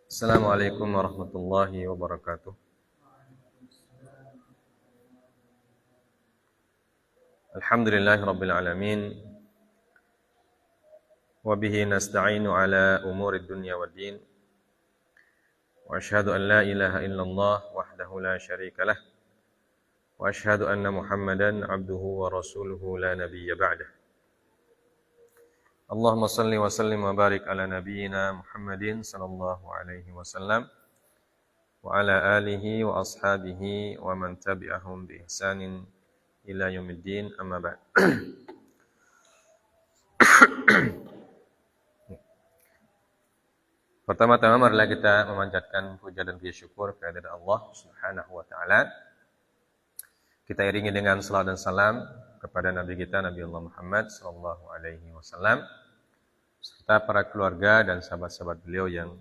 Assalamualaikum warahmatullahi wabarakatuh. Alhamdulillahirabbil alamin. Wa bihi nasta'inu ala umuri dunya waddin. Wa asyhadu an la ilaha illallah wahdahu la syarika lah. Wa asyhadu anna Muhammadan abduhu wa rasuluhu la nabiyya ba'dah. Allahumma salli wa sallim wa barik ala nabiyyina Muhammadin sallallahu alaihi wasallam wa ala alihi wa ashabihi wa man tabi'ahum bi ihsanin ila yaumiddin, amma ba'd. Pertama-tama marilah kita memanjatkan puja dan puji syukur kehadirat Allah Subhanahu wa taala. Kita iringi dengan salawat dan salam kepada nabi kita Nabi Allah Muhammad sallallahu alaihi wasallam serta para keluarga dan sahabat-sahabat beliau yang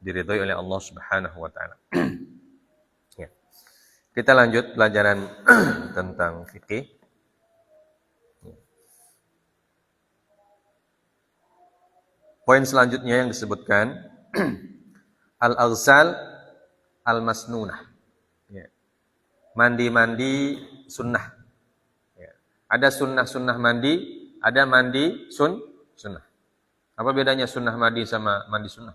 diridhai oleh Allah Subhanahu wa taala. Ya. Kita lanjut pelajaran tentang fikih. Poin selanjutnya yang disebutkan al-aghsal al-masnunah. Ya. Mandi-mandi sunnah. Ya. Ada sunnah-sunnah mandi, ada mandi sunnah. Apa bedanya sunnah mandi sama mandi sunnah?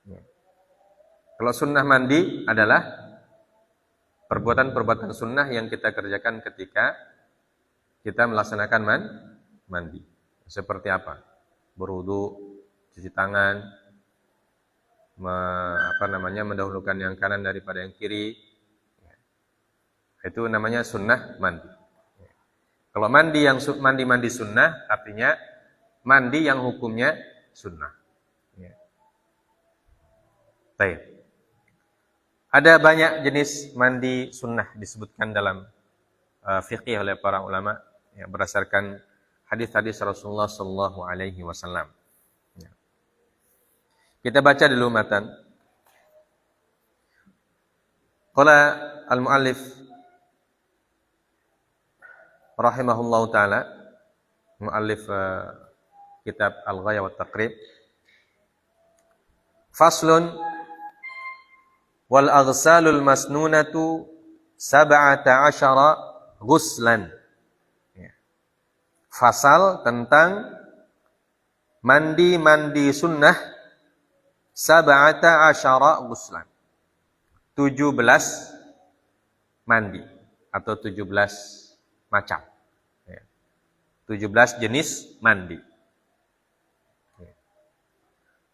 Ya. Kalau sunnah mandi adalah perbuatan-perbuatan sunnah yang kita kerjakan ketika kita melaksanakan mandi. Seperti apa? Berwudu, cuci tangan, mendahulukan yang kanan daripada yang kiri. Ya. Itu namanya sunnah mandi. Ya. Kalau mandi sunnah artinya mandi yang hukumnya sunnah. Ya. Baik. Ada banyak jenis mandi sunnah disebutkan dalam fikih oleh para ulama ya, berdasarkan hadis-hadis Rasulullah sallallahu alaihi wasallam. Ya. Kita baca dulu matan. Qala al-muallif rahimahullahu taala, muallif kitab Al-Ghaya wa Taqrib. Faslun wal aghsalul masnunatu 17 ghuslan. Fasal tentang mandi sunnah 17 ghuslan. 17 mandi atau 17 macam. 17 jenis mandi.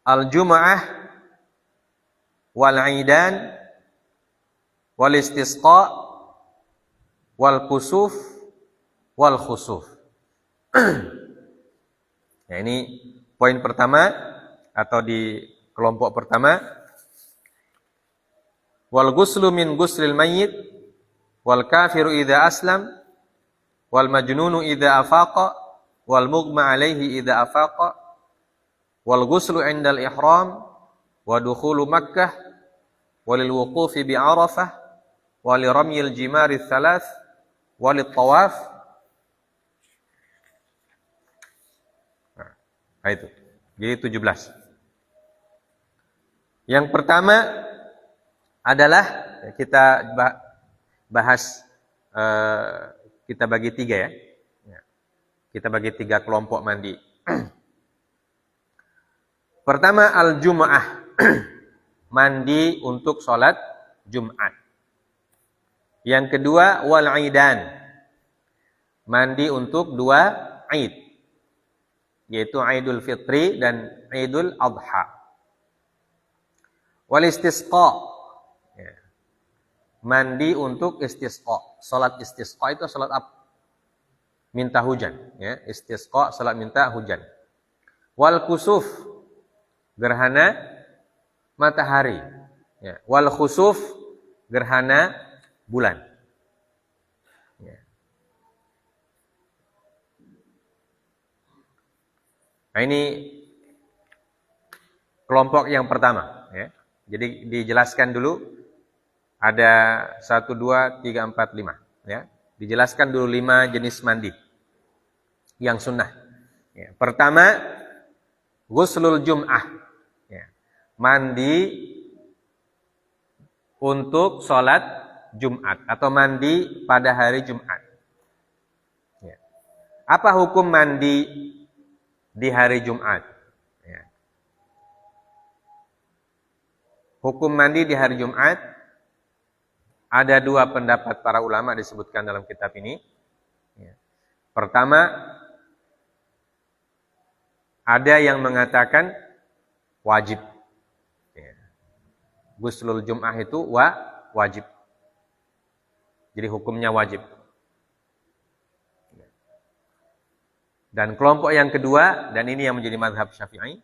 Al-Jum'ah wal-Aidan wal-Istisqa wal-Kusuf wal-Khusuf. Ya, ini poin pertama atau di kelompok pertama. Wal ghuslu min ghuslil mayyit wal kafiru idza aslam wal majnunu idza afaqa wal mughma alaihi idza afaqa wal ghuslu indal ihram wa dukhulu Makkah walil wuqufi bi Arafah wal ramyil jimari tsalath walit tawaf. Nah, itu. Jadi 17. Yang pertama adalah kita bahas kita bagi 3 ya. Kita bagi 3 kelompok mandi. Pertama al-Jum'ah. Mandi untuk sholat Jumat. Yang kedua wal-Aidan. Mandi untuk 2 Aid. Yaitu Aidul Fitri dan Aidul Adha. Wal istisqa. Ya. Mandi untuk istisqa. Salat istisqa itu salat apa? Minta hujan. Ya. Istisqa salat minta hujan. Wal kusuf. Gerhana matahari. Ya. Wal khusuf. Gerhana bulan. Ya. Nah, ini kelompok yang pertama. Ya. Jadi dijelaskan dulu ada 1, 2, 3, 4, 5. Ya. Dijelaskan dulu 5 jenis mandi yang sunnah. Ya. Pertama, ghuslul jum'ah. Ya. mandi untuk sholat Jumat atau mandi pada hari Jumat. Ya. Apa hukum mandi di hari Jumat? Ya. Hukum mandi di hari Jumat ada dua pendapat para ulama disebutkan dalam kitab ini. Ya. Pertama, ada yang mengatakan wajib. Ya. Ghuslul Jum'ah itu wajib. Jadi hukumnya wajib. Dan kelompok yang kedua, dan ini yang menjadi mazhab Syafi'i,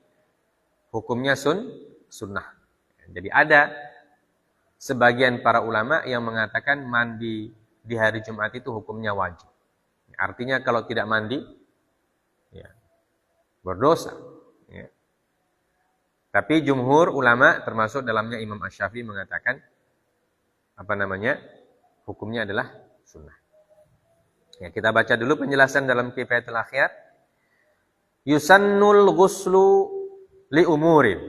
hukumnya sunnah. Jadi ada sebagian para ulama yang mengatakan mandi di hari Jumat itu hukumnya wajib. Artinya kalau tidak mandi, ya, berdosa. Ya. Tapi jumhur ulama, termasuk dalamnya Imam Asy-Syafi'i mengatakan, hukumnya adalah sunnah. Ya, kita baca dulu penjelasan dalam Kifayatul Akhyar. Yusannul ghuslu li umurin.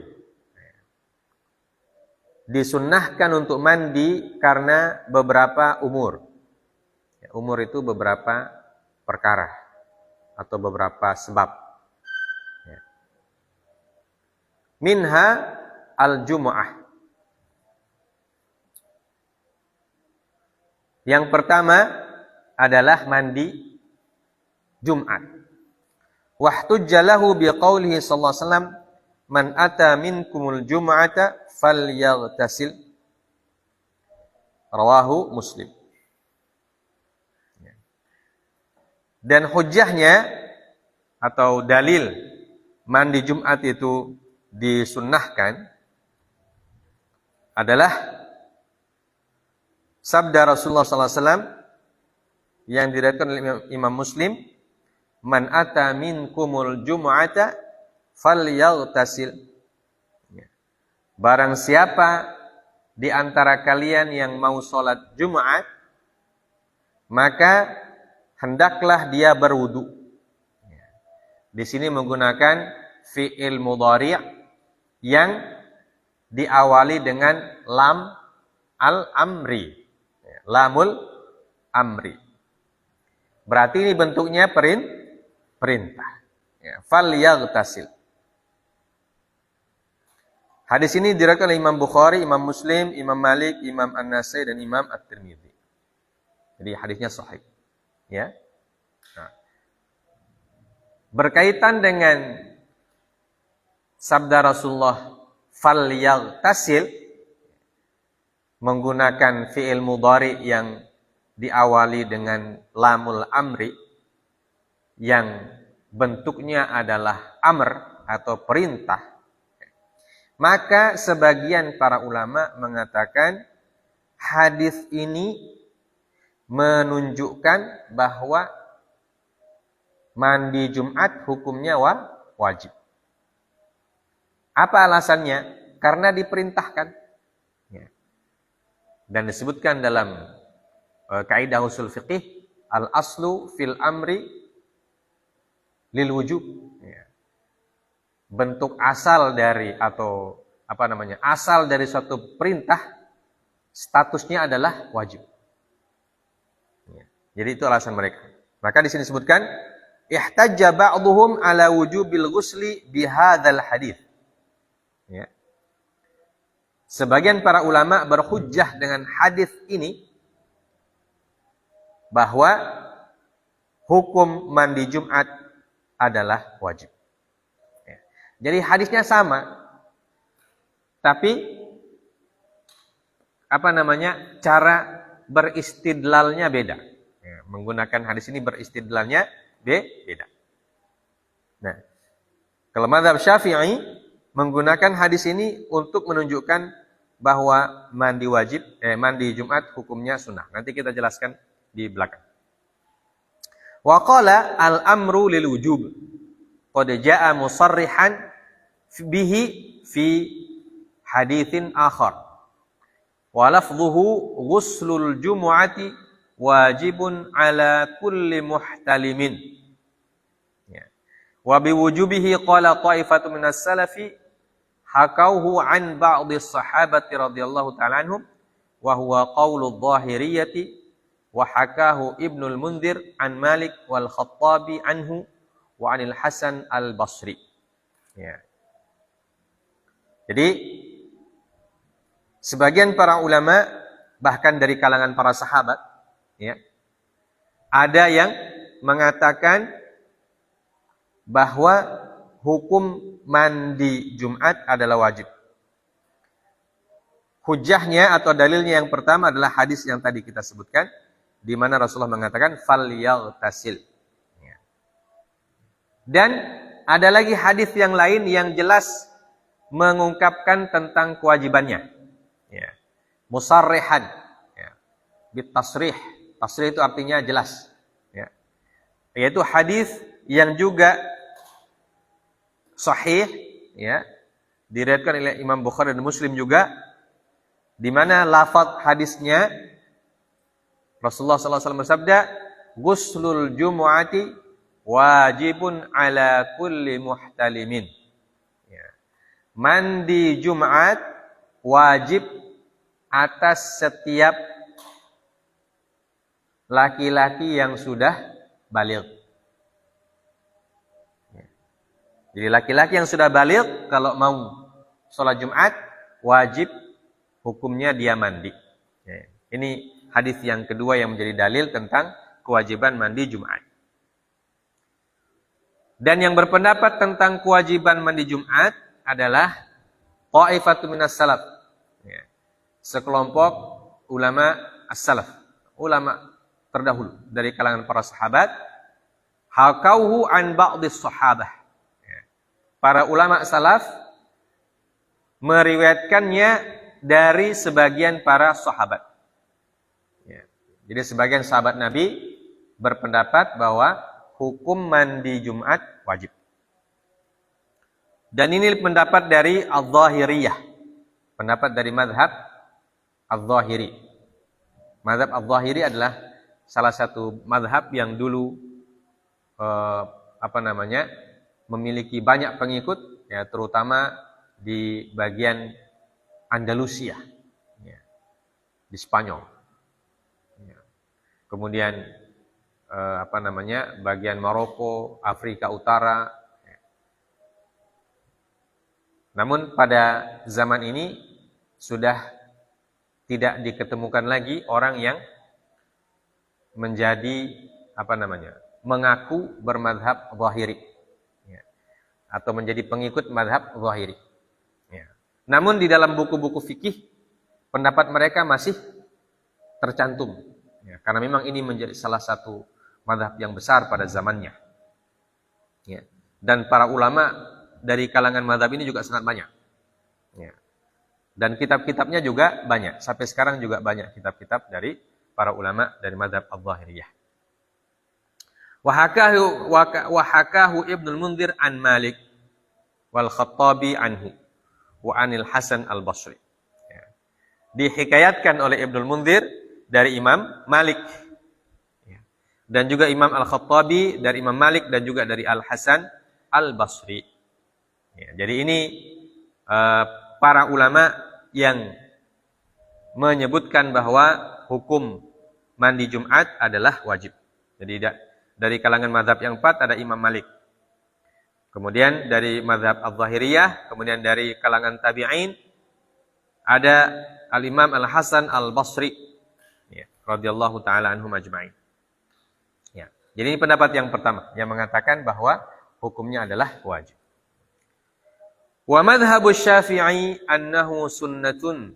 Disunnahkan untuk mandi karena beberapa umur. Ya, umur itu beberapa perkara atau beberapa sebab. Ya. Minha al-jumu'ah. Yang pertama adalah mandi Jumat. Wahtujja lahu biqaulihi sallallahu alaihi wasallam, man ata minkumul jum'ata falyaghtasil. Rawahu Muslim. Dan hujjahnya atau dalil mandi Jumat itu disunnahkan adalah sabda Rasulullah sallallahu alaihi wasallam yang diriwayatkan oleh Imam Muslim, man ata minkumul jumu'ata falyaghtasil. Barang siapa di antara kalian yang mau sholat Jumat, maka hendaklah dia berwudu. Di sini menggunakan fi'il mudhari' yang diawali dengan lam al-amri. Lamul amri. Berarti ini bentuknya perintah. Ya, falyaghtasil. Hadis ini diriwayatkan oleh Imam Bukhari, Imam Muslim, Imam Malik, Imam An-Nasai dan Imam At-Tirmidzi. Jadi hadisnya sahih. Ya. Nah. Berkaitan dengan sabda Rasulullah falyaghtasil, menggunakan fi'il mudhari yang diawali dengan lamul amri yang bentuknya adalah amr atau perintah, maka sebagian para ulama mengatakan hadis ini menunjukkan bahwa mandi Jumat hukumnya wajib. Apa alasannya? Karena diperintahkan. Dan disebutkan dalam kaidah usul fiqih, al-aslu fil amri lil wujub. Ya. Bentuk asal dari atau asal dari suatu perintah statusnya adalah wajib. Ya. Jadi itu alasan mereka. Maka di sini disebutkan ihtajja ba'dhum ala wujubil ghusli bihadzal hadits. Ya. Sebagian para ulama berhujjah dengan hadis ini bahwa hukum mandi Jumat adalah wajib. Ya. Jadi hadisnya sama, tapi cara beristidlalnya beda. Ya, menggunakan hadis ini beristidlalnya beda. Nah, kalau mazhab Syafi'i menggunakan hadis ini untuk menunjukkan bahwa mandi Jumat hukumnya sunnah. Nanti kita jelaskan di belakang. Wa qala al-amru lil wujub. Qad jaa musarrihan bihi fi haditsin akhar. Wa lafdhuhu ghuslul jumu'ati wajibun ala kulli muhtalimin. Ya. Wa biwujubihi qala ta'ifatu minas salafi hakauhu an ba'dhi sahabati radhiyallahu ta'ala anhum wa huwa qaulu adh-dhahiriyyati wa hakahu Ibnul Mundzir an Malik wal Khattabi anhu wa anil Hasan al-Basri. Ya. Jadi sebagian para ulama bahkan dari kalangan para sahabat, ya, ada yang mengatakan bahwa hukum mandi Jumat adalah wajib. Hujahnya atau dalilnya yang pertama adalah hadis yang tadi kita sebutkan, di mana Rasulullah mengatakan falyaghtasil. Ya. Dan ada lagi hadis yang lain yang jelas mengungkapkan tentang kewajibannya. Ya. Musarrihan, ya. Bitasrih. Tasrih itu artinya jelas. Ya. Yaitu hadis yang juga sahih, ya, diriwayatkan oleh Imam Bukhari dan Muslim juga, di mana lafaz hadisnya Rasulullah SAW bersabda, "Ghuslul jumu'ati wajibun ala kulli muhtalimin." Ya. Mandi Jumat wajib atas setiap laki-laki yang sudah baligh. Jadi laki-laki yang sudah baligh kalau mau sholat Jumat wajib hukumnya dia mandi. Ya. Ini hadis yang kedua yang menjadi dalil tentang kewajiban mandi Jumat. Dan yang berpendapat tentang kewajiban mandi Jumat adalah qa'ifatu minas salaf. Ya. Sekelompok ulama as-salaf, ulama terdahulu dari kalangan para sahabat, hakauhu an ba'dis sahabah. Para ulama salaf meriwayatkannya dari sebagian para sahabat. Ya. Jadi sebagian sahabat Nabi berpendapat bahwa hukum mandi Jumat wajib. Dan ini pendapat dari Adh-Dhahiriyah. Pendapat dari mazhab Adh-Dhahiri. Mazhab Adh-Dhahiri adalah salah satu mazhab yang dulu memiliki banyak pengikut, ya, terutama di bagian Andalusia, ya, di Spanyol. Ya. Kemudian bagian Maroko, Afrika Utara. Ya. Namun pada zaman ini sudah tidak diketemukan lagi orang yang menjadi mengaku bermadhab Dhahiri. Atau menjadi pengikut madhab Dhahiri. Ya. Namun di dalam buku-buku fikih pendapat mereka masih tercantum, ya, karena memang ini menjadi salah satu madhab yang besar pada zamannya. Ya. Dan para ulama dari kalangan madhab ini juga sangat banyak. Ya. Dan kitab-kitabnya juga banyak. Sampai sekarang juga banyak kitab-kitab dari para ulama dari madhab Adh-Dhahiriyah. Wahakahu Ibnul Mundzir an Malik wal Khattabi anhu wa anil Hasan al-Basri. Ya. Dihikayatkan oleh Ibnul Mundzir dari Imam Malik. Ya. Dan juga Imam Al-Khattabi dari Imam Malik dan juga dari Al-Hasan al-Basri. Ya. Jadi ini para ulama yang menyebutkan bahwa hukum mandi Jumat adalah wajib. Jadi dari kalangan mazhab yang 4 ada Imam Malik. Kemudian dari mazhab Adh-Dhahiriyah, kemudian dari kalangan tabi'in ada Al-Imam Al-Hasan Al-Basri, ya, radhiyallahu taala anhum ajma'in. Ya. Jadi ini pendapat yang pertama yang mengatakan bahwa hukumnya adalah wajib. Wa madhhabu Syafi'i annahu sunnatun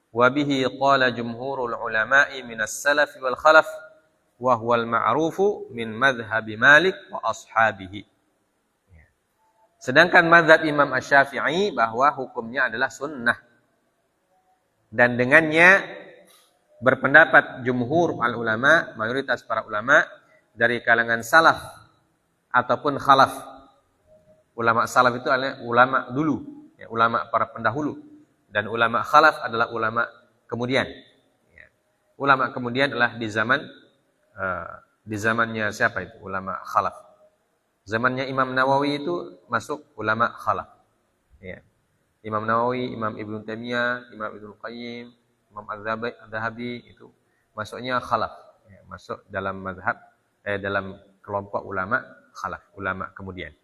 wa bihi qala jumhurul ulama'i minas salaf wal khalaf. Wa huwal ma'rufu min madhhabi Malik wa ashabihi. Sedangkan madhab Imam Asy-Syafi'i bahwa hukumnya adalah sunnah. Dan dengannya berpendapat jumhur al-ulama, mayoritas para ulama dari kalangan salaf ataupun khalaf. Ulama salaf itu adalah ulama dulu, ya, ulama para pendahulu. Dan ulama khalaf adalah ulama kemudian. Ya. Ulama kemudian adalah di zamannya siapa itu? Ulama khalaf. Zamannya Imam Nawawi itu masuk ulama khalaf. Ya. Imam Nawawi, Imam Ibnu Taimiyah, Imam Ibnu Qayyim, Imam Az-Zahabi itu masuknya khalaf, ya, masuk dalam mazhab dalam kelompok ulama khalaf, ulama kemudian.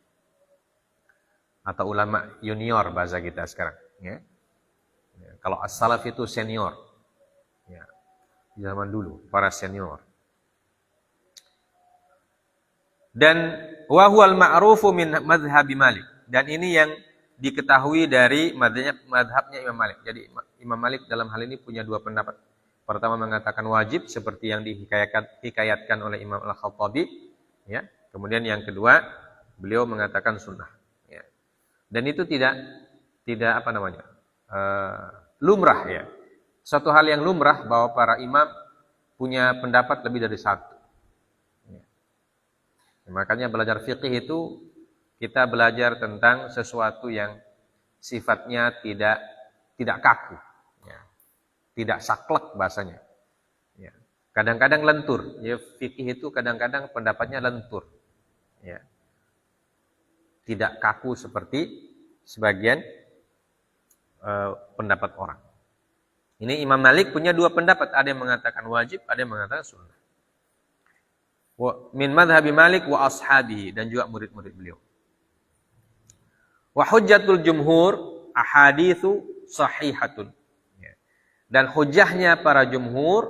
Atau ulama junior bahasa kita sekarang, ya. Ya, kalau as-salaf itu senior. Ya. Zaman dulu para senior. Dan wa huwal ma'rufu min madhhabi Malik. Dan ini yang diketahui dari madhabnya Imam Malik. Jadi Imam Malik dalam hal ini punya dua pendapat. Pertama mengatakan wajib seperti yang dihikayatkan oleh Imam Al-Khattabi, ya. Kemudian yang kedua beliau mengatakan sunnah, ya. Dan itu tidak apa namanya? Lumrah, ya. Suatu hal yang lumrah bahwa para imam punya pendapat lebih dari satu. Ya. Makanya belajar fikih itu kita belajar tentang sesuatu yang sifatnya tidak kaku, ya. Tidak saklek bahasanya. Ya. Kadang-kadang lentur. Ya, fikih itu kadang-kadang pendapatnya lentur. Ya. Tidak kaku seperti sebagian pendapat orang. Ini Imam Malik punya dua pendapat. Ada yang mengatakan wajib, ada yang mengatakan sunnah. Min madhabi Malik wa ashabihi, dan juga murid-murid beliau. Wa hujjatul jumhur ahaditsu sahihatun. Dan hujahnya para jumhur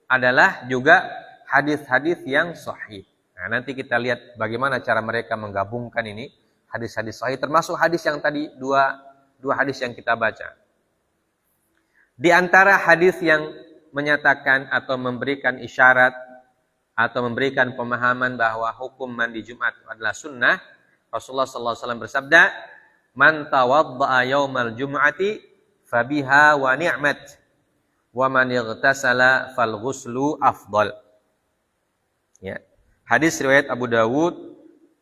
adalah juga hadis-hadis yang sahih. Nah, nanti kita lihat bagaimana cara mereka menggabungkan ini hadis-hadis sahih, termasuk hadis yang tadi dua hadis yang kita baca. Di antara hadis yang menyatakan atau memberikan isyarat atau memberikan pemahaman bahwa hukum mandi Jumat adalah sunnah, Rasulullah SAW bersabda, "Man tawadda'a yaumal jum'ati fabiha wa ni'mat, wa man ightasala fal ghuslu afdal." Ya. Hadis riwayat Abu Dawud,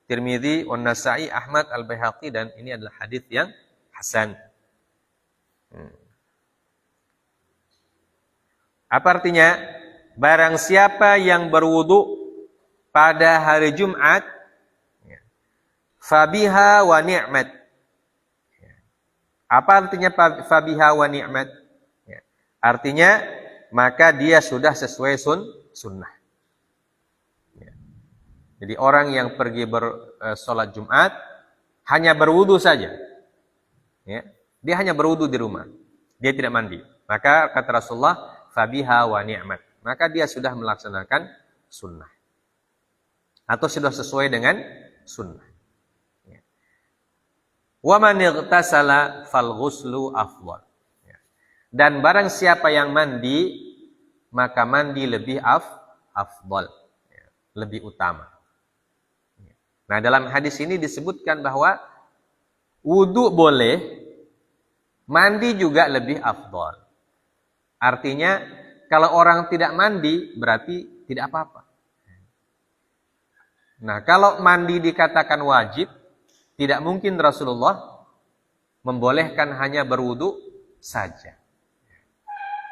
Tirmidzi, An-Nasa'i, Ahmad, Al-Baihaqi, dan ini adalah hadis yang hasan. Apa artinya? Barang siapa yang berwudu pada hari Jumat, fabiha wa ni'mat. Apa artinya fabiha wa ni'mat? Artinya maka dia sudah sesuai sunnah. Jadi orang yang pergi bersolat Jumat hanya berwudu saja, ya, dia hanya berwudu di rumah, dia tidak mandi. Maka kata Rasulullah, fabiha wa ni'mat. Maka dia sudah melaksanakan sunnah atau sudah sesuai dengan sunnah. Wa man ightasala fal ghuslu afdal. Dan barang siapa yang mandi, maka mandi lebih afdal, lebih utama. Nah, dalam hadis ini disebutkan bahwa wudu boleh, mandi juga lebih afdal. Artinya, kalau orang tidak mandi, berarti tidak apa-apa. Nah, kalau mandi dikatakan wajib, tidak mungkin Rasulullah membolehkan hanya berwudu saja.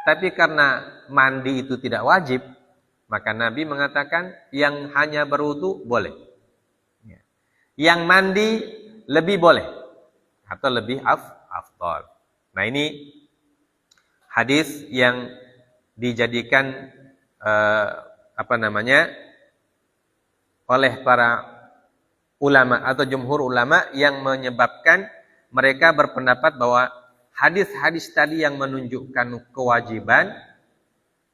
Tapi karena mandi itu tidak wajib, maka Nabi mengatakan yang hanya berwudu boleh. Yang mandi lebih boleh atau lebih afdal. Nah, ini hadis yang dijadikan oleh para ulama atau jumhur ulama yang menyebabkan mereka berpendapat bahwa hadis-hadis tadi yang menunjukkan kewajiban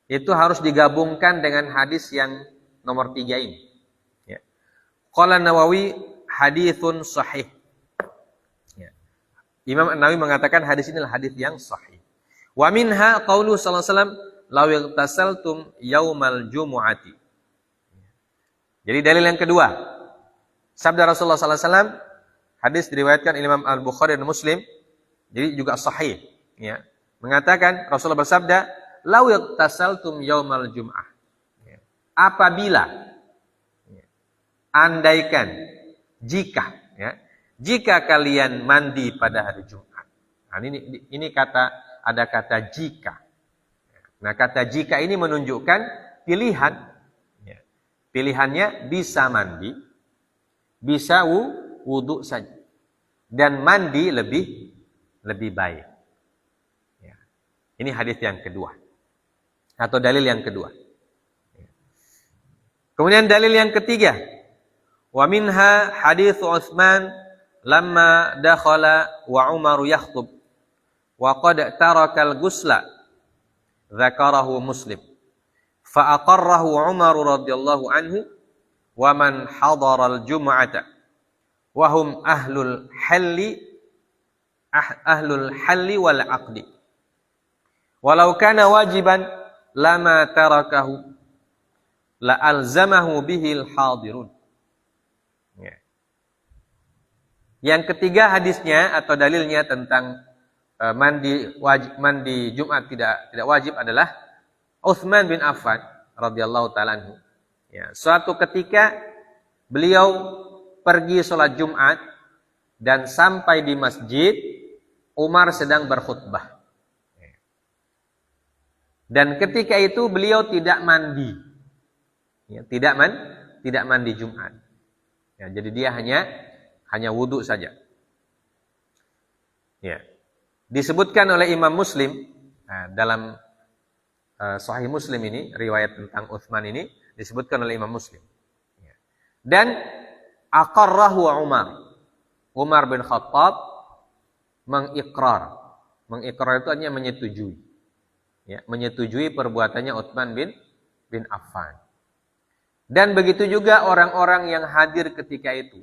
itu harus digabungkan dengan hadis yang nomor 3 ini. Ya. Qala Nawawi haditsun sahih. Ya. Imam An-Nawawi mengatakan hadis ini adalah hadis yang sahih. Wa minha qaulu sallallahu alaihi wasallam law ightasaltum yaumal jumu'ati. Jadi dalil yang kedua, sabda Rasulullah sallallahu alaihi wasallam, hadis diriwayatkan Imam Al-Bukhari dan Muslim, jadi juga sahih, ya. Mengatakan Rasulullah bersabda, law ightasaltum yaumal jum'ah. Ya. Apabila, ya, andaikan, jika kalian mandi pada hari Jumat. Nah, ini ada kata jika. Nah, kata jika ini menunjukkan pilihan. Ya. Pilihannya bisa mandi, bisa wudu saja. Dan mandi lebih lebih baik. Ya. Ini hadis yang kedua. Atau dalil yang kedua. Kemudian dalil yang ketiga. Wa minha hadis Utsman lamma dakhala wa Umar yakhthub wa qad taraka al-ghusla dzakarahu Muslim. Fa aqarrahu Umar radhiyallahu anhu wa man hadara al-jum'ata wa hum ahlul halli wal aqdi. Walau kana wajiban lama tarakahu la alzamahu bihil hadirun. Ya. Yang ketiga hadisnya atau dalilnya tentang mandi Jumat tidak wajib adalah Utsman bin Affan radhiyallahu taala anhu. Ya, suatu ketika beliau pergi sholat Jumat dan sampai di masjid, Umar sedang berkhutbah. Dan ketika itu beliau tidak mandi. Ya, tidak mandi Jumat. Ya, jadi dia hanya wudu saja. Ya. Disebutkan oleh Imam Muslim dalam Sahih Muslim ini, riwayat tentang Utsman ini disebutkan oleh Imam Muslim. Ya. Dan aqarrahu Umar bin Khattab mengikrar. Mengikrar itu artinya menyetujui. Ya, menyetujui perbuatannya Utsman bin Affan. Dan begitu juga orang-orang yang hadir ketika itu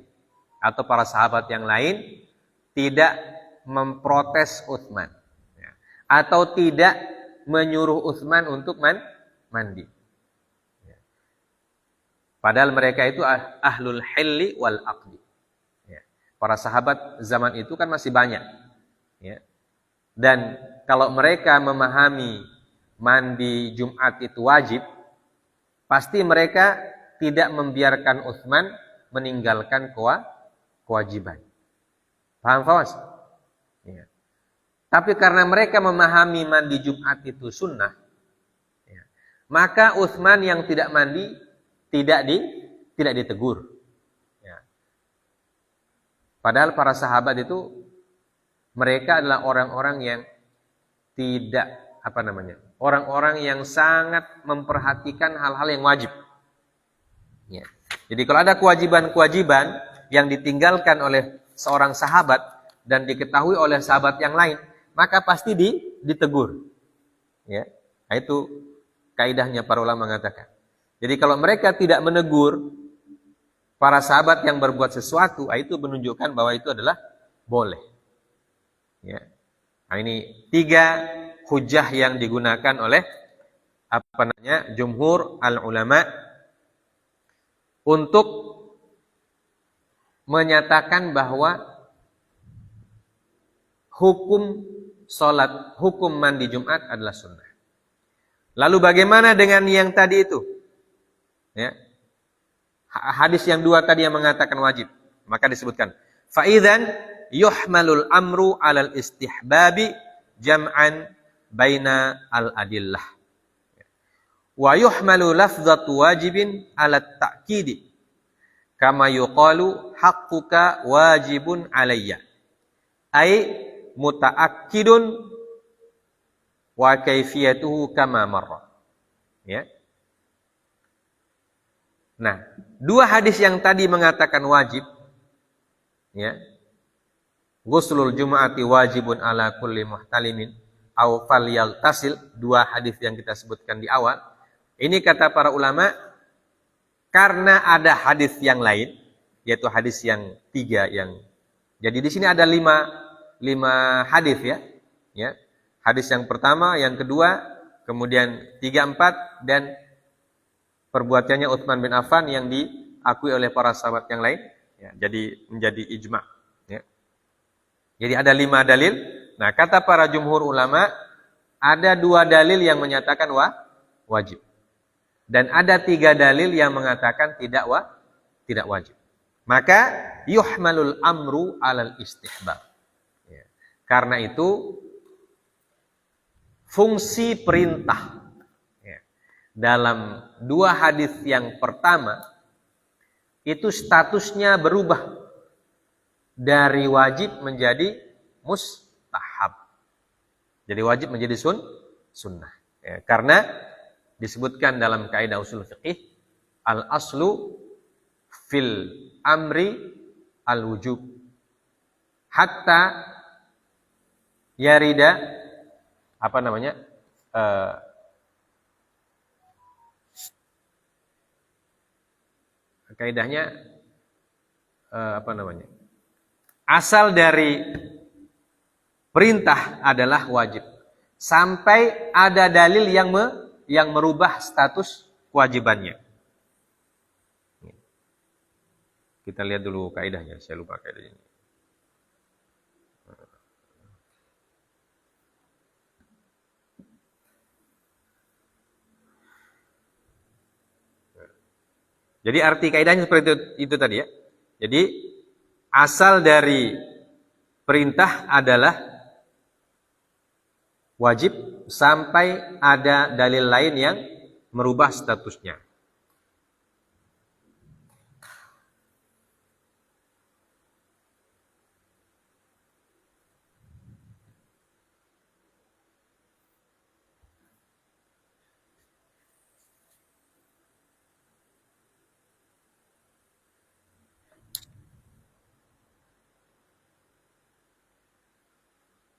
atau para sahabat yang lain tidak memprotes Utsman, ya, atau tidak menyuruh Utsman untuk mandi. Ya. Padahal mereka itu ahlul hilli wal aqdi. Ya. Para sahabat zaman itu kan masih banyak. Ya. Dan kalau mereka memahami mandi Jumat itu wajib, pasti mereka tidak membiarkan Utsman meninggalkan kewajiban. Paham, Fawas? Ya. Tapi karena mereka memahami mandi Jumat itu sunnah, ya, maka Utsman yang tidak mandi tidak ditegur. Ya. Padahal para sahabat itu mereka adalah orang-orang yang tidak orang-orang yang sangat memperhatikan hal-hal yang wajib. Ya. Jadi kalau ada kewajiban-kewajiban yang ditinggalkan oleh seorang sahabat dan diketahui oleh sahabat yang lain, maka pasti ditegur. Ya. Nah, itu kaidahnya para ulama mengatakan. Jadi kalau mereka tidak menegur para sahabat yang berbuat sesuatu, itu menunjukkan bahwa itu adalah boleh. Ya. Nah, ini 3 hujah yang digunakan oleh jumhur al-ulama untuk menyatakan bahwa hukum salat, hukum mandi Jumat adalah sunnah. Lalu bagaimana dengan yang tadi itu? Ya. Hadis yang 2 tadi yang mengatakan wajib. Maka disebutkan, fa idzan yuhmalul amru 'alal istihbabi jam'an baina al-adillah. Wa yuhmalu lafzatu wajibin 'ala ta'kidi. Kama yuqalu haqquka wajibun 'alayya. Ai mutaakkidun wa kaifiyatuhu kama marra. Ya. Nah, 2 hadis yang tadi mengatakan wajib, ya. Ghuslul Jumu'ati wajibun ala kulli muhtalimin aw falyaltasil, 2 hadis yang kita sebutkan di awal. Ini kata para ulama karena ada hadis yang lain, yaitu hadis yang 3 yang. Jadi di sini ada 5 hadis ya. Ya. Hadis yang pertama, yang kedua, kemudian 3, 4 dan perbuatannya Utsman bin Affan yang diakui oleh para sahabat yang lain, ya, jadi menjadi ijma'. Ya. Jadi ada 5 dalil. Nah, kata para jumhur ulama, ada 2 dalil yang menyatakan wajib. Dan ada 3 dalil yang mengatakan tidak wajib. Maka yuhmalul amru 'alal istihbab. Ya. Karena itu fungsi perintah dalam 2 hadis yang pertama itu statusnya berubah dari wajib menjadi mustahab. Jadi wajib menjadi sunnah. Ya, karena disebutkan dalam kaidah usul fiqih, al-aslu fil amri al-wujub. Hatta yarida kaidahnya asal dari perintah adalah wajib sampai ada dalil yang merubah status kewajibannya. Kita lihat dulu kaidahnya, saya lupa kaidahnya. Jadi arti kaidahnya seperti itu tadi ya. Jadi asal dari perintah adalah wajib sampai ada dalil lain yang merubah statusnya.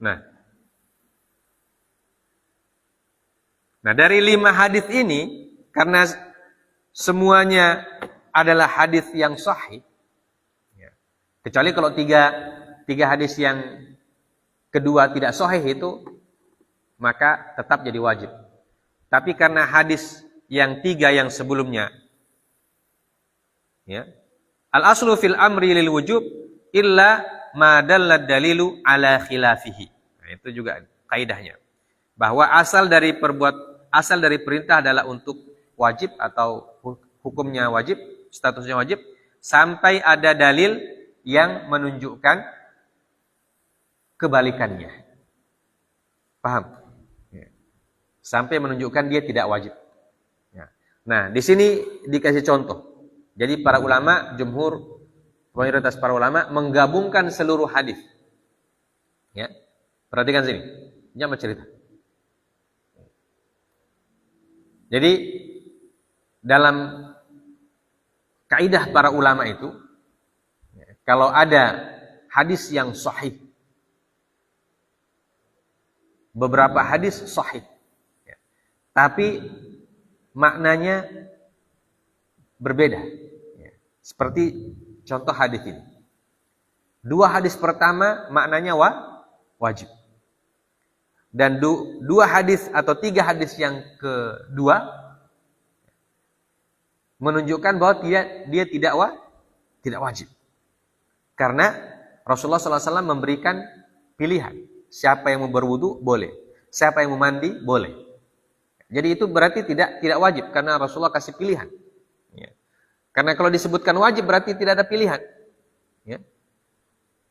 Nah dari 5 hadis ini, karena semuanya adalah hadis yang sahih, kecuali kalau tiga hadis yang kedua tidak sahih itu, maka tetap jadi wajib. Tapi karena hadis yang 3 yang sebelumnya, ya, al-aslu fil amri lil wujub illa ma dalla dalilu ala khilafihi. Nah, itu juga kaidahnya. Bahwa asal dari perintah adalah untuk wajib atau hukumnya wajib, statusnya wajib, sampai ada dalil yang menunjukkan kebalikannya. Paham? Sampai menunjukkan dia tidak wajib. Nah, di sini dikasih contoh. Jadi para ulama, jumhur, mayoritas para ulama menggabungkan seluruh hadis. Ya. Perhatikan sini. Jangan cerita. Jadi dalam kaidah para ulama itu, kalau ada hadis yang sahih, beberapa hadis sahih, tapi maknanya berbeda. Seperti contoh hadis ini. 2 hadis pertama maknanya wajib. Dan 2 hadis atau 3 hadis yang kedua menunjukkan bahwa dia tidak wajib. Karena Rasulullah SAW memberikan pilihan. Siapa yang mau berwudu boleh. Siapa yang mau mandi boleh. Jadi itu berarti tidak wajib karena Rasulullah kasih pilihan. Ya. Karena kalau disebutkan wajib berarti tidak ada pilihan. Ya.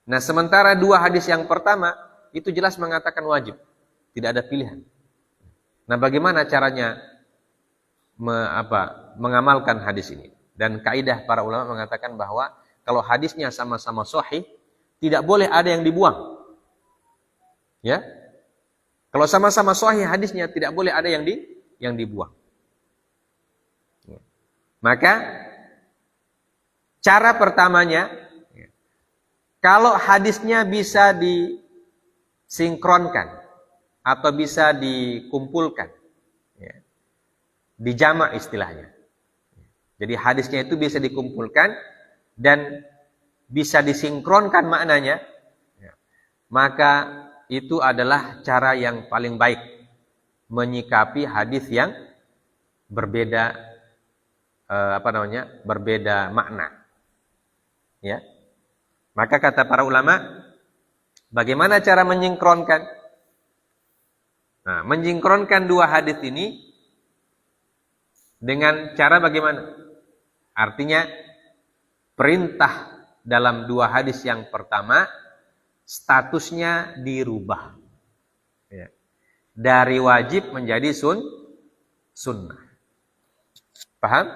Nah, sementara 2 hadis yang pertama itu jelas mengatakan wajib. Tidak ada pilihan. Nah, bagaimana caranya mengamalkan hadis ini? Dan kaidah para ulama mengatakan bahwa kalau hadisnya sama-sama sahih, tidak boleh ada yang dibuang. Ya. Kalau sama-sama sahih hadisnya tidak boleh ada yang dibuang. Ya. Maka cara pertamanya, kalau hadisnya bisa disinkronkan atau bisa dikumpulkan, ya, dijamak istilahnya. Jadi hadisnya itu bisa dikumpulkan dan bisa disinkronkan maknanya, ya, maka itu adalah cara yang paling baik menyikapi hadis yang berbeda berbeda makna. Ya. Maka kata para ulama, bagaimana cara menyinkronkan? Nah, menyinkronkan 2 hadis ini dengan cara bagaimana? Artinya perintah dalam 2 hadis yang pertama statusnya dirubah. Ya. Dari wajib menjadi sunnah. Paham?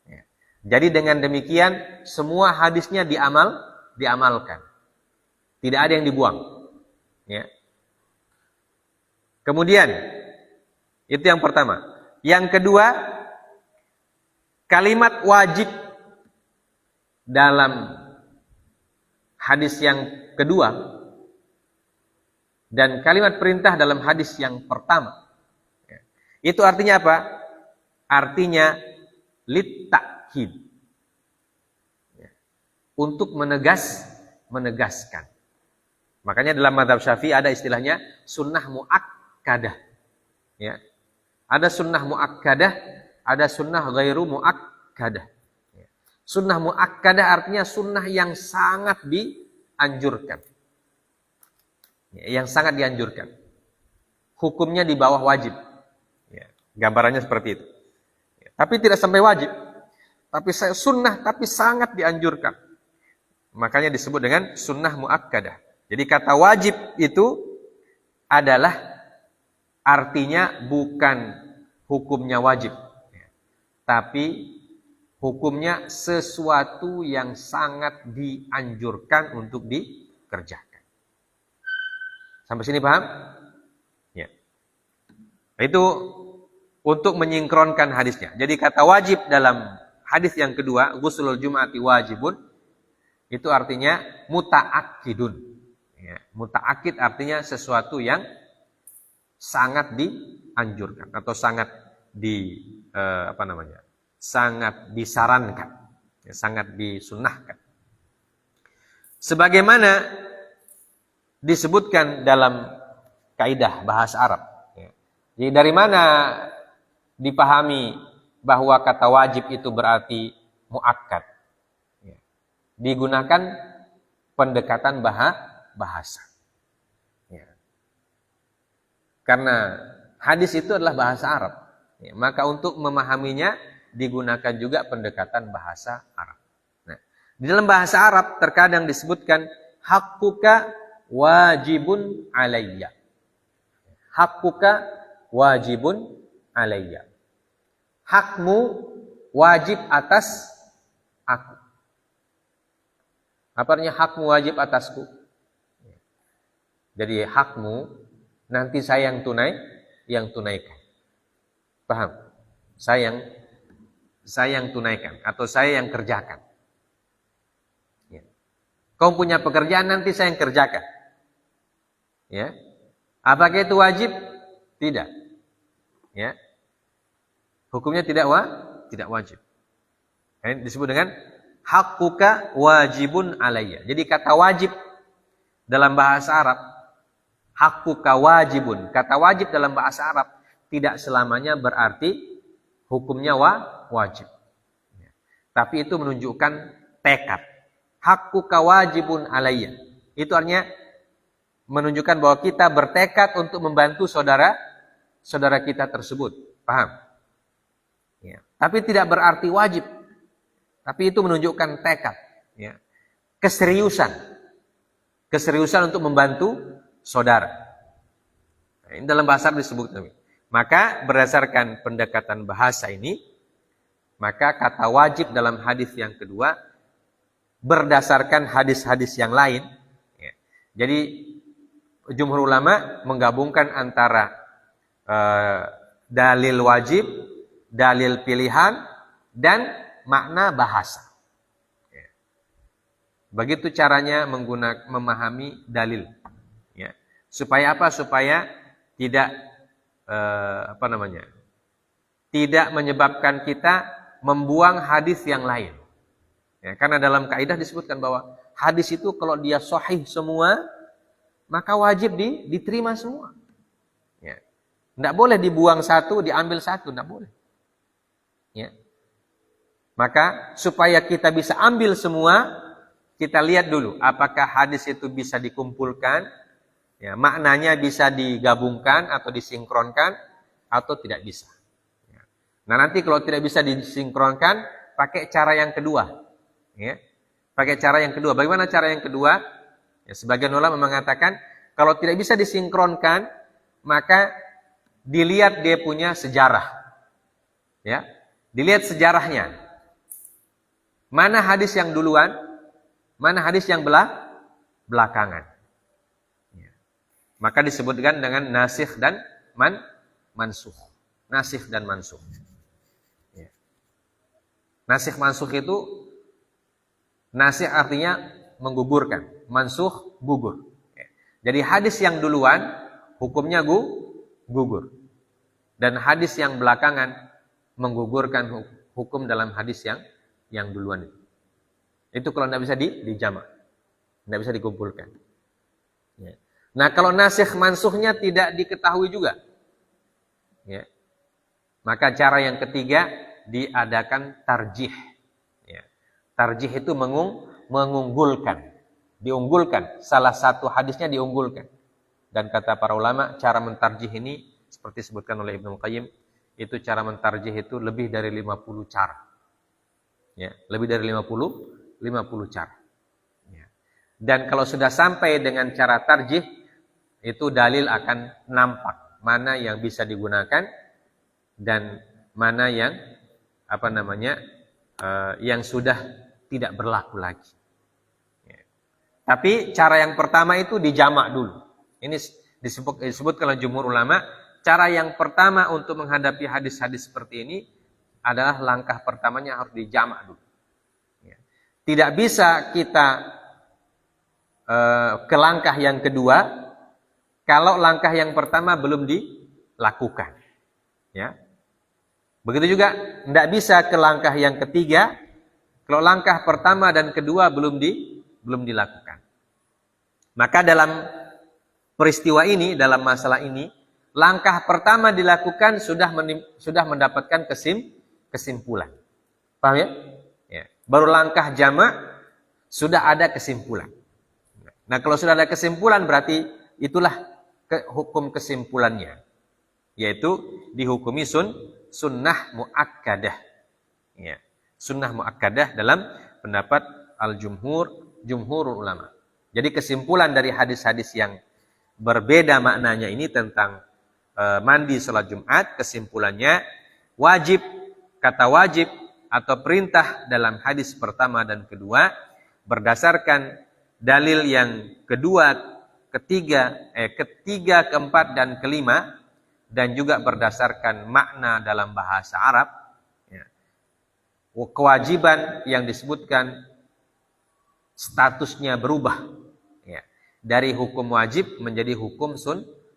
Ya. Jadi dengan demikian semua hadisnya diamalkan. Tidak ada yang dibuang. Ya. Kemudian, itu yang pertama. Yang kedua, kalimat wajib dalam hadis yang kedua dan kalimat perintah dalam hadis yang pertama. Itu artinya apa? Artinya littakhid. Untuk menegaskan. Makanya dalam mazhab Syafi'i ada istilahnya sunnah muakkadah. Ya. Ada sunnah muakkadah, ada sunnah ghairu muakkadah. Ya. Sunnah muakkadah artinya sunnah yang sangat dianjurkan. Ya, yang sangat dianjurkan. Hukumnya di bawah wajib. Ya. Gambarannya seperti itu. Ya. Tapi tidak sampai wajib. Tapi sunnah tapi sangat dianjurkan. Makanya disebut dengan sunnah muakkadah. Jadi kata wajib itu adalah artinya bukan hukumnya wajib. Tapi hukumnya sesuatu yang sangat dianjurkan untuk dikerjakan. Sampai sini paham? Ya. Itu untuk menyingkronkan hadisnya. Jadi kata wajib dalam hadis yang kedua, ghuslul jum'ati wajibun, itu artinya muta'akkidun. Ya, muta'akkid artinya sesuatu yang sangat dianjurkan atau sangat sangat disarankan, ya, sangat disunnahkan. Sebagaimana disebutkan dalam kaidah bahasa Arab. Ya. Jadi dari mana dipahami bahwa kata wajib itu berarti muakkad? Digunakan pendekatan bahasa. Ya. Karena hadis itu adalah bahasa Arab. Ya, maka untuk memahaminya digunakan juga pendekatan bahasa Arab. Nah, di dalam bahasa Arab terkadang disebutkan hakkuka wajibun alayya. Hakkuka wajibun alayya. Hakmu wajib atas aku. Apa artinya hakmu wajib atasku? Jadi hakmu nanti saya yang tunaikan. Paham? Saya yang tunaikan atau saya yang kerjakan. Ya. Kau punya pekerjaan nanti saya yang kerjakan. Ya. Apakah itu wajib? Tidak. Ya. Hukumnya tidak wajib. Ini disebut dengan hakkuka wajibun alayya. Jadi kata wajib dalam bahasa Arab, hakkuka wajibun. Kata wajib dalam bahasa Arab tidak selamanya berarti hukumnya wajib. Tapi itu menunjukkan tekad. Hakkuka wajibun alayya. Itu artinya menunjukkan bahwa kita bertekad untuk membantu saudara kita tersebut. Paham? Ya. Tapi tidak berarti wajib. Tapi itu menunjukkan tekad, ya. Keseriusan untuk membantu saudara. Nah, ini dalam bahasa Arab disebut. Maka berdasarkan pendekatan bahasa ini, maka kata wajib dalam hadis yang kedua berdasarkan hadis-hadis yang lain. Ya. Jadi jumhur ulama menggabungkan antara dalil wajib, dalil pilihan, dan makna bahasa. Ya. Begitu caranya memahami dalil. Ya. Supaya apa? Supaya tidak tidak menyebabkan kita membuang hadis yang lain. Ya, karena dalam kaidah disebutkan bahwa hadis itu kalau dia sahih semua, maka wajib diterima semua. Ya. Tidak boleh dibuang satu, diambil satu, tidak boleh. Ya. Maka supaya kita bisa ambil semua, kita lihat dulu apakah hadis itu bisa dikumpulkan, ya, maknanya bisa digabungkan atau disinkronkan atau tidak bisa. Ya. Nah nanti kalau tidak bisa disinkronkan, pakai cara yang kedua. Ya. Pakai cara yang kedua. Bagaimana cara yang kedua? Ya, sebagian ulama mengatakan kalau tidak bisa disinkronkan, maka dilihat dia punya sejarah. Ya, dilihat sejarahnya. Mana hadis yang duluan, mana hadis yang belakangan. Ya. Maka disebutkan dengan nasikh dan mansukh. Nasikh dan mansukh. Ya. Nasikh mansukh itu, nasikh artinya menggugurkan, mansukh gugur. Ya. Jadi hadis yang duluan hukumnya gugur. Dan hadis yang belakangan menggugurkan hukum dalam hadis yang duluan itu. Itu kalau tidak bisa dijamak. Tidak bisa dikumpulkan. Ya. Nah, kalau nasikh mansukhnya tidak diketahui juga, ya, maka cara yang ketiga diadakan tarjih. Ya. Tarjih itu mengunggulkan, diunggulkan. Salah satu hadisnya diunggulkan. Dan kata para ulama, cara mentarjih ini seperti disebutkan oleh Ibnu Qayyim, itu cara mentarjih itu lebih dari 50 cara. Ya, lebih dari 50 cara. Ya. Dan kalau sudah sampai dengan cara tarjih, itu dalil akan nampak mana yang bisa digunakan dan mana yang yang sudah tidak berlaku lagi. Ya. Tapi cara yang pertama itu dijamak dulu. Ini disebutkan oleh jumhur ulama, cara yang pertama untuk menghadapi hadis-hadis seperti ini adalah langkah pertamanya harus dijamak dulu. Ya. Tidak bisa kita ke langkah yang kedua kalau langkah yang pertama belum dilakukan. Ya. Begitu juga tidak bisa ke langkah yang ketiga kalau langkah pertama dan kedua belum dilakukan. Maka dalam peristiwa ini, dalam masalah ini, langkah pertama dilakukan sudah mendapatkan kesimpulan. Paham ya? Ya. Baru langkah jamak sudah ada kesimpulan. Nah, kalau sudah ada kesimpulan berarti itulah hukum kesimpulannya, yaitu dihukumi sunnah muakkadah. Ya. Sunnah muakkadah dalam pendapat jumhur ulama. Jadi kesimpulan dari hadis-hadis yang berbeda maknanya ini tentang mandi sholat Jumat, kesimpulannya wajib, kata wajib atau perintah dalam hadis pertama dan kedua berdasarkan dalil yang kedua, ketiga, keempat dan kelima, dan juga berdasarkan makna dalam bahasa Arab. Ya. Kewajiban yang disebutkan statusnya berubah, ya, dari hukum wajib menjadi hukum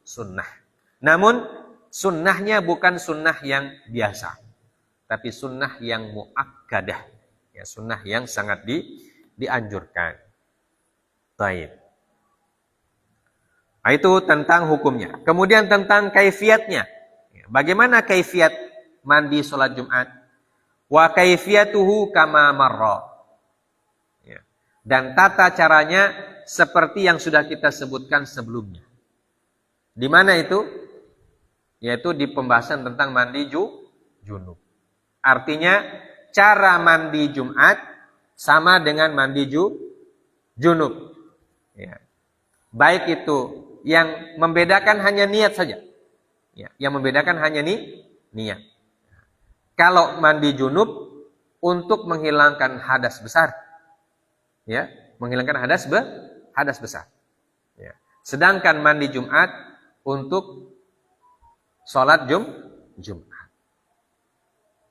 sunnah. Namun sunnahnya bukan sunnah yang biasa, tapi sunnah yang muakkadah, ya, sunnah yang sangat dianjurkan. Baik. Itu tentang hukumnya. Kemudian tentang kaifiatnya. Bagaimana kaifiat mandi sholat Jumat? Wa kaifiyatuhu kama marra. Dan tata caranya seperti yang sudah kita sebutkan sebelumnya. Di mana itu? Yaitu di pembahasan tentang mandi junub. Artinya cara mandi Jumat sama dengan mandi junub. Ya. Baik itu yang membedakan hanya niat saja. Ya, yang membedakan hanya niat. Kalau mandi junub untuk menghilangkan hadas besar. Ya, menghilangkan hadas besar. Ya. Sedangkan mandi Jumat untuk sholat Jumat.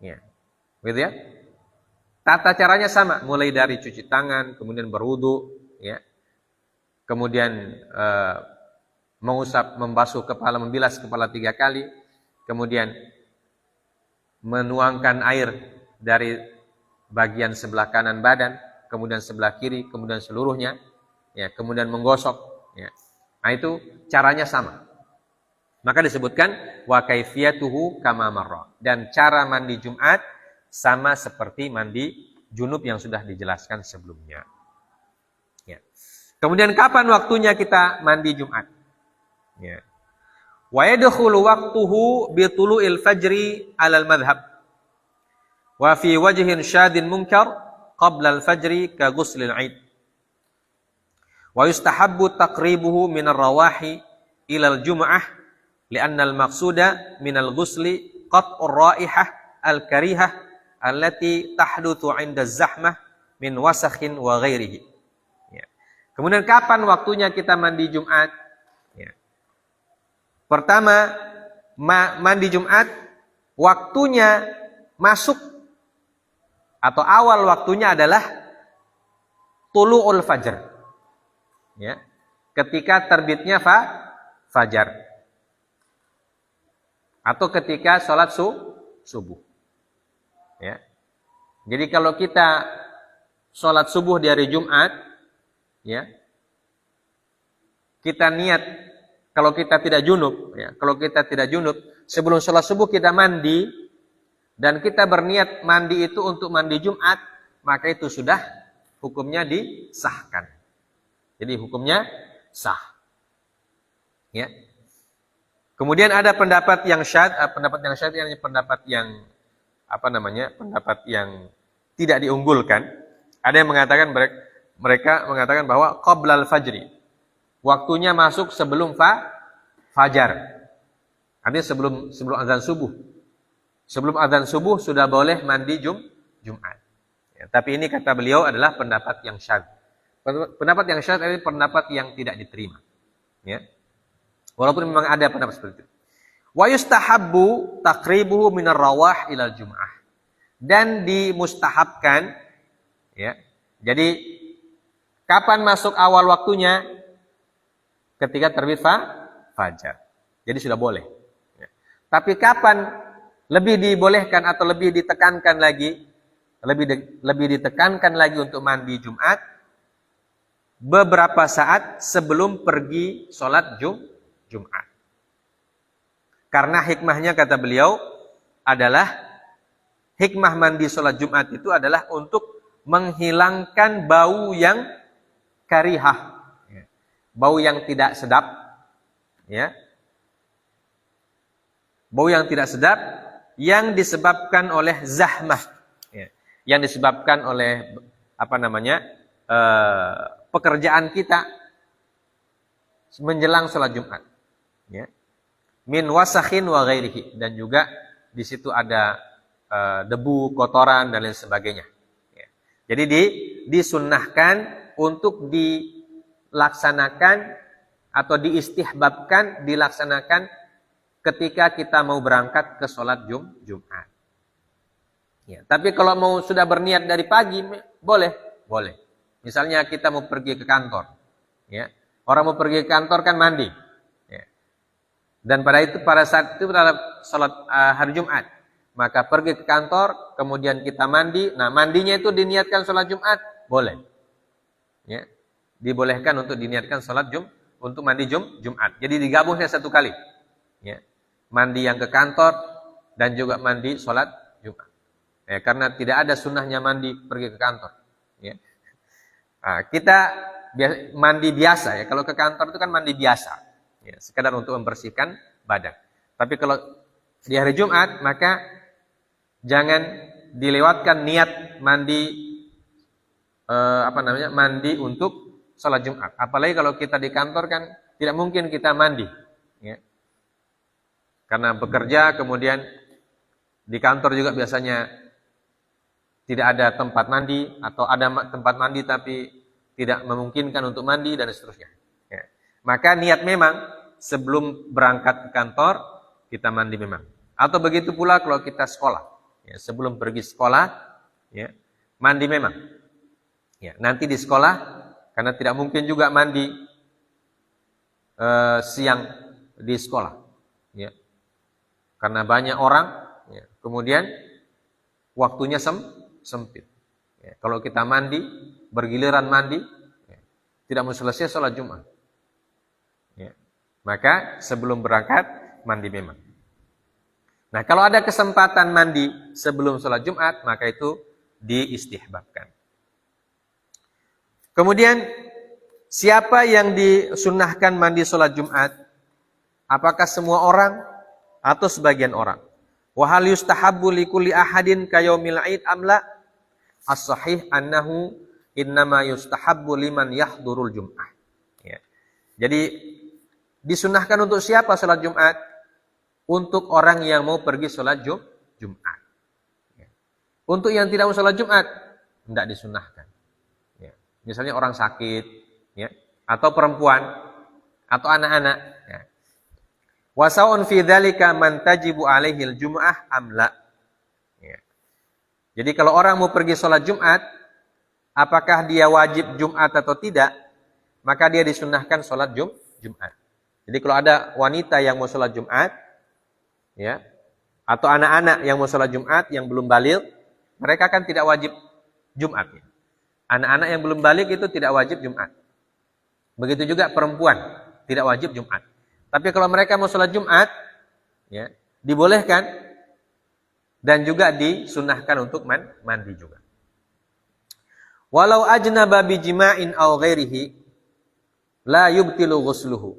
Ya. Gitu ya. Tata caranya sama, mulai dari cuci tangan, kemudian berwudu, ya. Kemudian membasuh kepala, membilas kepala 3 kali, kemudian menuangkan air dari bagian sebelah kanan badan, kemudian sebelah kiri, kemudian seluruhnya, ya, kemudian menggosok, ya. Nah, itu caranya sama. Maka disebutkan wa kaifiyatuhu kama marra, dan cara mandi Jumat sama seperti mandi junub yang sudah dijelaskan sebelumnya. Ya. Kemudian kapan waktunya kita mandi Jumat? Ya. Wa yadkhulu waqtuhu bi tulu'il fajri 'alal madhhab. Wa fi wajhin syadin munkar qabla al-fajri ka ghuslil 'id. Wa yustahabbu taqribuhu min ar-rawahi ila al-jum'ah li'anna al-maqsuda min al-ghusli qat'ur raihah al-karihah allati tahdutsu 'inda az-zahmah min wasakhin wa ghairihi. Ya. Kemudian kapan waktunya kita mandi Jumat? Ya. Pertama, mandi Jumat waktunya masuk atau awal waktunya adalah tulu'ul fajr. Ya. Ketika terbitnya fajar. Atau ketika sholat subuh. Ya. Jadi kalau kita sholat subuh di hari Jumat, ya, kita niat kalau kita tidak junub, ya, kalau kita tidak junub, sebelum sholat subuh kita mandi dan kita berniat mandi itu untuk mandi Jumat, maka itu sudah hukumnya disahkan. Jadi hukumnya sah. Ya. Kemudian ada pendapat yang syadz, pendapat yang pendapat yang tidak diunggulkan. Ada yang mengatakan mereka mengatakan bahwa qoblal fajri, waktunya masuk sebelum fajar. Artinya sebelum azan subuh. Sebelum azan subuh sudah boleh mandi Jumat. Ya, tapi ini kata beliau adalah pendapat yang syadz. Pendapat yang syadz adalah pendapat yang tidak diterima. Ya. Walaupun memang ada pendapat seperti itu. Wa yustahabbu taqribuhu minar rawah ilal jum'ah. Dan dimustahabkan, ya. Jadi kapan masuk awal waktunya? Ketika terbit fajar. Jadi sudah boleh. Ya. Tapi kapan lebih dibolehkan atau lebih ditekankan lagi? Lebih ditekankan lagi untuk mandi Jumat beberapa saat sebelum pergi sholat Jumat. Karena hikmahnya kata beliau adalah hikmah mandi sholat Jumat itu adalah untuk menghilangkan bau yang karihah, bau yang tidak sedap, ya, bau yang tidak sedap yang disebabkan oleh zahmah, ya, yang disebabkan oleh pekerjaan kita menjelang sholat Jumat. Ya. Min wasakhin wa ghairihi, dan juga di situ ada debu, kotoran dan lain sebagainya. Ya. Jadi disunnahkan untuk dilaksanakan atau diistihbabkan dilaksanakan ketika kita mau berangkat ke sholat Jumat. Ya. Tapi kalau mau sudah berniat dari pagi boleh. Misalnya kita mau pergi ke kantor, ya. Orang mau pergi ke kantor kan mandi. Dan pada saat itu pada sholat hari Jumat, maka pergi ke kantor, kemudian kita mandi. Nah, mandinya itu diniatkan sholat Jumat, boleh. Ya, dibolehkan untuk diniatkan sholat untuk mandi Jumat. Jadi digabungnya satu kali. Ya, mandi yang ke kantor dan juga mandi sholat Jumat. Ya, karena tidak ada sunnahnya mandi pergi ke kantor. Ya. Nah, kita mandi biasa ya. Kalau ke kantor itu kan mandi biasa. Ya, sekadar untuk membersihkan badan. Tapi kalau di hari Jumat, maka jangan dilewatkan niat mandi mandi untuk sholat Jumat. Apalagi kalau kita di kantor kan tidak mungkin kita mandi, ya. Karena bekerja, kemudian di kantor juga biasanya tidak ada tempat mandi atau ada tempat mandi tapi tidak memungkinkan untuk mandi dan seterusnya. Ya. Maka niat memang sebelum berangkat ke kantor kita mandi memang. Atau begitu pula kalau kita sekolah, ya, sebelum pergi sekolah, ya, mandi memang. Ya, nanti di sekolah karena tidak mungkin juga mandi siang di sekolah, ya, karena banyak orang, ya, kemudian waktunya sempit. Ya, kalau kita mandi bergiliran mandi, ya, tidak mau selesai sholat Jumat. Maka sebelum berangkat mandi memang. Nah, kalau ada kesempatan mandi sebelum sholat Jumat, maka itu diistihbabkan. Kemudian siapa yang disunnahkan mandi sholat Jumat? Apakah semua orang atau sebagian orang? Wa hal yustahabbu likulli ahadin kayaumil 'id amla? As-sahih annahu innama yustahabbu liman yahdurul Jum'ah. Ya. Jadi disunahkan untuk siapa sholat Jumat? Untuk orang yang mau pergi sholat Jumat. Ya. Untuk yang tidak mau sholat Jumat, tidak disunahkan. Ya. Misalnya orang sakit, ya, atau perempuan, atau anak-anak. Ya. Wa sawun fi dzalika man tajibu alaihi al-jum'ah am la. Ya. Jadi kalau orang mau pergi sholat Jumat, apakah dia wajib Jumat atau tidak, maka dia disunnahkan sholat Jumat. Jadi kalau ada wanita yang mau sholat Jumat, ya, atau anak-anak yang mau sholat Jumat yang belum baligh, mereka kan tidak wajib Jumat. Ya. Anak-anak yang belum baligh itu tidak wajib Jumat. Begitu juga perempuan tidak wajib Jumat. Tapi kalau mereka mau sholat Jumat, ya, dibolehkan dan juga disunnahkan untuk mandi juga. Walau ajnaba bi jima'in aw ghairihi la yubtilu ghusluhu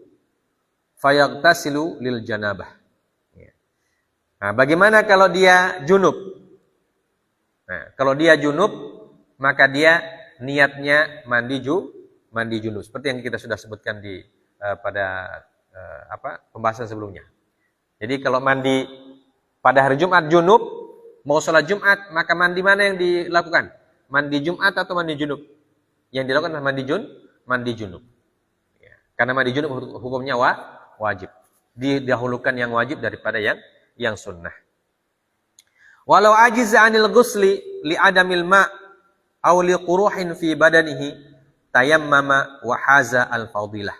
fayaghtasilu lil janabah. Ya. Nah, bagaimana kalau dia junub? Nah, kalau dia junub, maka dia niatnya mandi junub. Seperti yang kita sudah sebutkan di pada pembahasan sebelumnya. Jadi kalau mandi pada hari Jumat junub, mau sholat Jumat, maka mandi mana yang dilakukan? Mandi Jumat atau mandi junub? Yang dilakukan adalah mandi junub. Ya. Karena mandi junub hukumnya wajib. Didahulukan yang wajib daripada yang sunnah. Walau ajiza 'anil ghusli li adamil ma' aw li quruhin fi badanihi tayammama wa haza al-fadilah.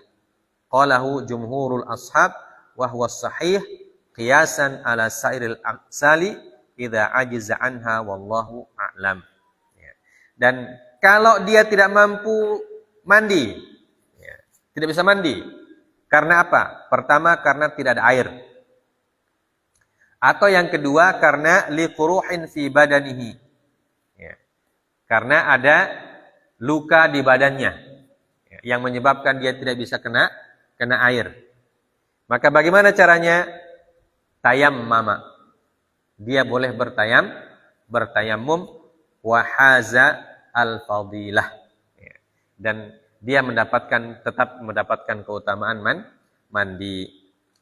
Qalahu jumhurul ashab wa huwa sahih qiyasan ala sairil aqsali idza ajiza anha wallahu a'lam. Ya. Dan kalau dia tidak mampu mandi, ya, tidak bisa mandi. Karena apa? Pertama karena tidak ada air. Atau yang kedua karena liquruhin fi badanihi. Ya. Karena ada luka di badannya, ya, yang menyebabkan dia tidak bisa kena air. Maka bagaimana caranya? Tayammama. Dia boleh bertayammum wa haza al-fadilah. Ya. Dan dia tetap mendapatkan keutamaan mandi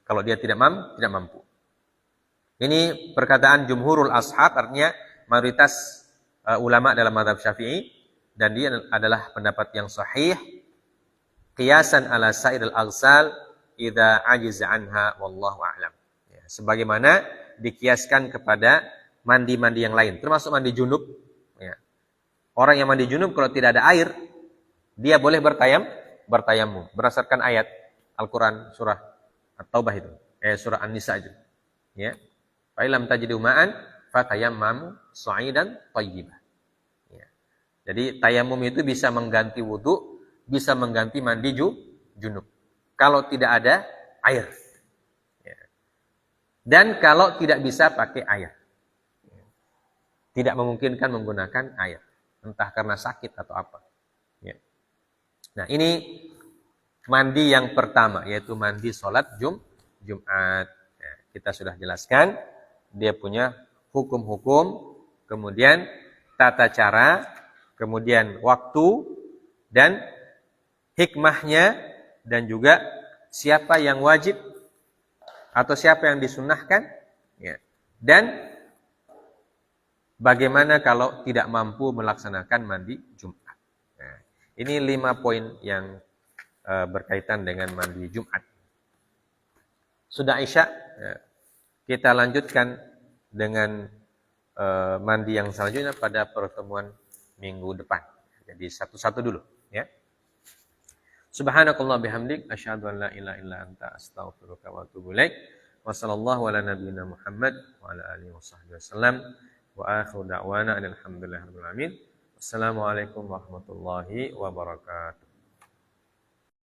kalau dia tidak mampu. Ini perkataan jumhurul ashab, artinya mayoritas ulama dalam mazhab Syafi'i, dan dia adalah pendapat yang sahih. Qiyasan ala sairil aghsal idza ajiza anha wallahu a'lam. Ya, sebagaimana dikiaskan kepada mandi-mandi yang lain, termasuk mandi junub. Ya. Orang yang mandi junub kalau tidak ada air, dia boleh bertayammum berdasarkan ayat Al-Qur'an surah At-Taubah itu, surah An-Nisa itu. Ya. Fa illam tajidu ma'an fatayammamu sa'idan thayyiban. Ya. Jadi tayammum itu bisa mengganti wudu, bisa mengganti mandi junub kalau tidak ada air, ya. Dan kalau tidak bisa pakai air, ya, tidak memungkinkan menggunakan air, entah karena sakit atau apa, ya. Nah, ini mandi yang pertama, yaitu mandi sholat Jumat. Ya, kita sudah jelaskan dia punya hukum-hukum, kemudian tata cara, kemudian waktu dan hikmahnya, dan juga siapa yang wajib atau siapa yang disunnahkan, ya. Dan bagaimana kalau tidak mampu melaksanakan mandi Jumat. Nah, ini 5 poin yang berkaitan dengan mandi Jumat. Sudah Isya, ya. Kita lanjutkan dengan mandi yang selanjutnya pada pertemuan minggu depan. Jadi satu-satu dulu, ya. Subhanakallah bihamdik asyhadu an la ilaha illa anta astaghfiruka wa atubu ilaik. Wassallallahu ala nabiyyina Muhammad wa ala alihi washabbihi wasallam. Wa akhiru da'wana alhamdulillahirabbil alamin. Wassalamualaikum warahmatullahi wabarakatuh.